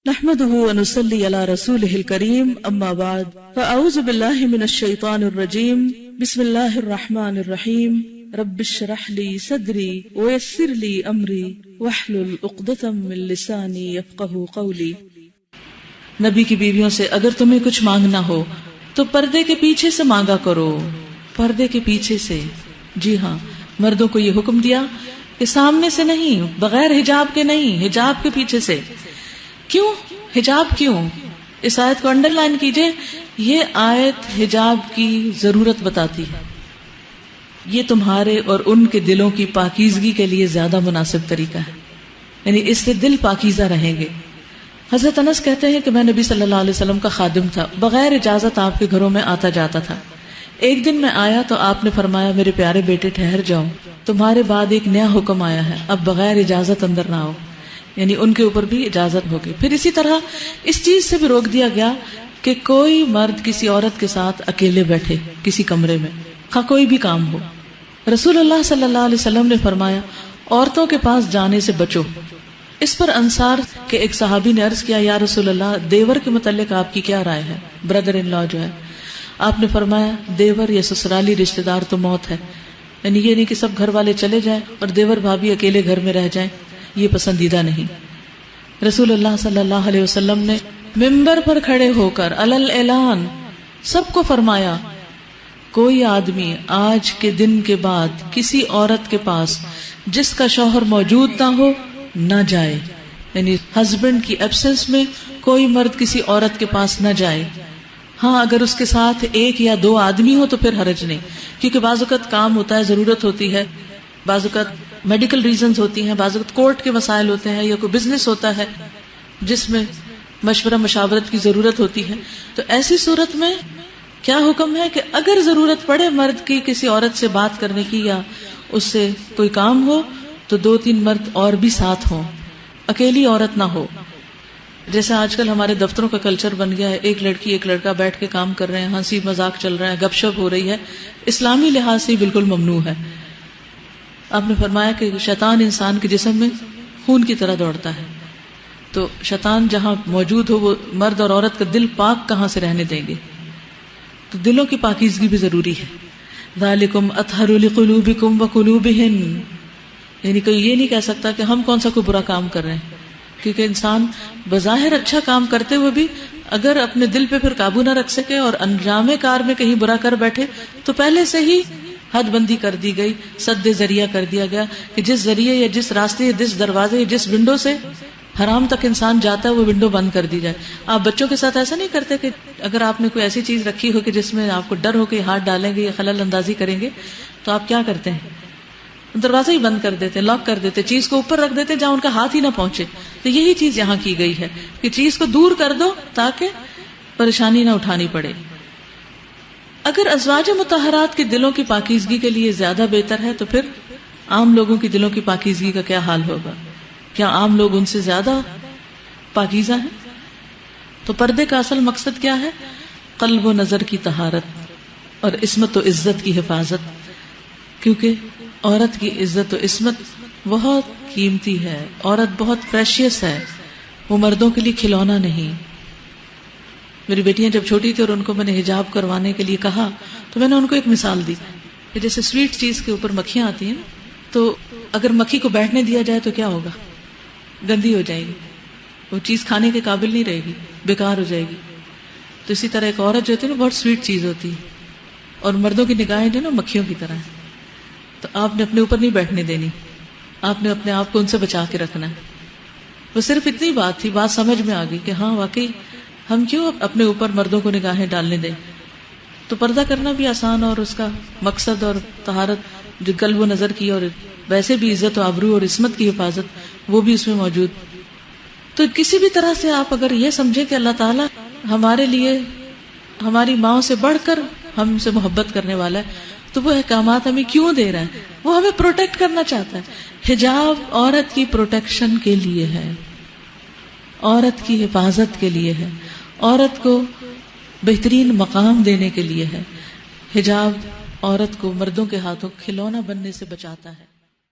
نحمده ونصلي على رسوله الكريم اما بعد فاعوذ بالله من الشيطان الرجيم بسم الله الرحمن الرحيم رب اشرح لي صدري ويسر لي امري واحلل عقدة من لساني يفقهوا قولي۔ نبی کی بیویوں سے اگر تمہیں کچھ مانگنا ہو تو پردے کے پیچھے سے مانگا کرو، پردے کے پیچھے سے۔ جی ہاں، مردوں کو یہ حکم دیا کہ سامنے سے نہیں، بغیر حجاب کے نہیں، حجاب کے پیچھے سے۔ کیوں حجاب؟ کیوں؟ اس آیت کو انڈر لائن کیجئے، یہ آیت حجاب کی ضرورت بتاتی ہے۔ یہ تمہارے اور ان کے دلوں کی پاکیزگی کے لیے زیادہ مناسب طریقہ ہے، یعنی اس سے دل پاکیزہ رہیں گے۔ حضرت انس کہتے ہیں کہ میں نبی صلی اللہ علیہ وسلم کا خادم تھا، بغیر اجازت آپ کے گھروں میں آتا جاتا تھا۔ ایک دن میں آیا تو آپ نے فرمایا میرے پیارے بیٹے ٹھہر جاؤ، تمہارے بعد ایک نیا حکم آیا ہے، اب بغیر اجازت اندر نہ آؤ، یعنی ان کے اوپر بھی اجازت ہوگی۔ پھر اسی طرح اس چیز سے بھی روک دیا گیا کہ کوئی مرد کسی عورت کے ساتھ اکیلے بیٹھے کسی کمرے میں، خواہ کوئی بھی کام ہو۔ رسول اللہ صلی اللہ علیہ وسلم نے فرمایا عورتوں کے پاس جانے سے بچو۔ اس پر انصار کے ایک صحابی نے عرض کیا یا رسول اللہ، دیور کے متعلق آپ کی کیا رائے ہے؟ بردر ان لا جو ہے۔ آپ نے فرمایا دیور یا سسرالی رشتہ دار تو موت ہے، یعنی یہ نہیں کہ سب گھر والے چلے جائیں اور دیور بھابھی اکیلے گھر میں رہ جائیں، یہ پسندیدہ نہیں۔ رسول اللہ صلی اللہ علیہ وسلم نے ممبر پر کھڑے ہو کر علل اعلان سب کو فرمایا کوئی آدمی آج کے دن کے بعد کسی عورت کے پاس جس کا شوہر موجود نہ ہو نہ جائے، یعنی ہسبینڈ کی ایبسنس میں کوئی مرد کسی عورت کے پاس نہ جائے۔ ہاں اگر اس کے ساتھ ایک یا دو آدمی ہو تو پھر حرج نہیں، کیونکہ بعض اوقات کام ہوتا ہے، ضرورت ہوتی ہے، بعض اوقات میڈیکل ریزنز ہوتی ہیں، بعض اوقات کورٹ کے مسائل ہوتے ہیں، یا کوئی بزنس ہوتا ہے جس میں مشورہ مشاورت کی ضرورت ہوتی ہے۔ تو ایسی صورت میں کیا حکم ہے کہ اگر ضرورت پڑے مرد کی کسی عورت سے بات کرنے کی یا اس سے کوئی کام ہو تو دو تین مرد اور بھی ساتھ ہوں، اکیلی عورت نہ ہو۔ جیسے آج کل ہمارے دفتروں کا کلچر بن گیا ہے، ایک لڑکی ایک لڑکا بیٹھ کے کام کر رہے ہیں، ہنسی مذاق چل رہا ہے، گپ شپ ہو رہی ہے، اسلامی لحاظ سے بالکل ممنوع ہے۔ آپ نے فرمایا کہ شیطان انسان کے جسم میں خون کی طرح دوڑتا ہے، تو شیطان جہاں موجود ہو وہ مرد اور عورت کا دل پاک کہاں سے رہنے دیں گے؟ تو دلوں کی پاکیزگی بھی ضروری ہے۔ ذالکم اطہر لقلوبکم وقلوبہن، یعنی کوئی یہ نہیں کہہ سکتا کہ ہم کون سا کوئی برا کام کر رہے ہیں، کیونکہ انسان بظاہر اچھا کام کرتے ہوئے بھی اگر اپنے دل پہ پھر قابو نہ رکھ سکے اور انجام کار میں کہیں برا کر بیٹھے تو پہلے سے ہی حد بندی کر دی گئی، سد ذریعہ کر دیا گیا کہ جس ذریعے یا جس راستے یا جس دروازے یا جس ونڈو سے حرام تک انسان جاتا ہے وہ ونڈو بند کر دی جائے۔ آپ بچوں کے ساتھ ایسا نہیں کرتے کہ اگر آپ نے کوئی ایسی چیز رکھی ہو کہ جس میں آپ کو ڈر ہو کہ ہاتھ ڈالیں گے یا خلل اندازی کریں گے تو آپ کیا کرتے ہیں؟ دروازہ ہی بند کر دیتے، لاک کر دیتے، چیز کو اوپر رکھ دیتے جہاں ان کا ہاتھ ہی نہ پہنچے۔ تو یہی چیز یہاں کی گئی ہے کہ چیز کو دور کر دو تاکہ پریشانی نہ اٹھانی پڑے۔ اگر ازواج مطہرات کے دلوں کی پاکیزگی کے لیے زیادہ بہتر ہے تو پھر عام لوگوں کی دلوں کی پاکیزگی کا کیا حال ہوگا؟ کیا عام لوگ ان سے زیادہ پاکیزہ ہیں؟ تو پردے کا اصل مقصد کیا ہے؟ قلب و نظر کی طہارت اور عصمت و عزت کی حفاظت، کیونکہ عورت کی عزت و عصمت بہت قیمتی ہے، عورت بہت پریشیس ہے، وہ مردوں کے لیے کھلونا نہیں۔ میری بیٹیاں جب چھوٹی تھی اور ان کو میں نے حجاب کروانے کے لیے کہا تو میں نے ان کو ایک مثال دی کہ جیسے سویٹ چیز کے اوپر مکھیاں آتی ہیں تو اگر مکھی کو بیٹھنے دیا جائے تو کیا ہوگا؟ گندی ہو جائے گی، وہ چیز کھانے کے قابل نہیں رہے گی، بیکار ہو جائے گی۔ تو اسی طرح ایک عورت جو ہوتی ہے نا بہت سویٹ چیز ہوتی ہے، اور مردوں کی نگاہیں جو نا مکھیوں کی طرح ہے، تو آپ نے اپنے اوپر نہیں بیٹھنے دینی، آپ نے اپنے آپ کو ان سے بچا کے رکھنا ہے۔ وہ صرف اتنی بات تھی، بات سمجھ میں آ گئی کہ ہاں واقعی ہم کیوں اپنے اوپر مردوں کو نگاہیں ڈالنے دیں۔ تو پردہ کرنا بھی آسان اور اس کا مقصد اور طہارت جو قلب و نظر کی اور ویسے بھی عزت و آبرو اور عصمت کی حفاظت وہ بھی اس میں موجود۔ تو کسی بھی طرح سے آپ اگر یہ سمجھیں کہ اللہ تعالیٰ ہمارے لیے ہماری ماں سے بڑھ کر ہم سے محبت کرنے والا ہے تو وہ احکامات ہمیں کیوں دے رہا ہے؟ وہ ہمیں پروٹیکٹ کرنا چاہتا ہے۔ حجاب عورت کی پروٹیکشن کے لیے ہے، عورت کی حفاظت کے لیے ہے، عورت کو بہترین مقام دینے کے لیے ہے۔ حجاب عورت کو مردوں کے ہاتھوں کھلونا بننے سے بچاتا ہے۔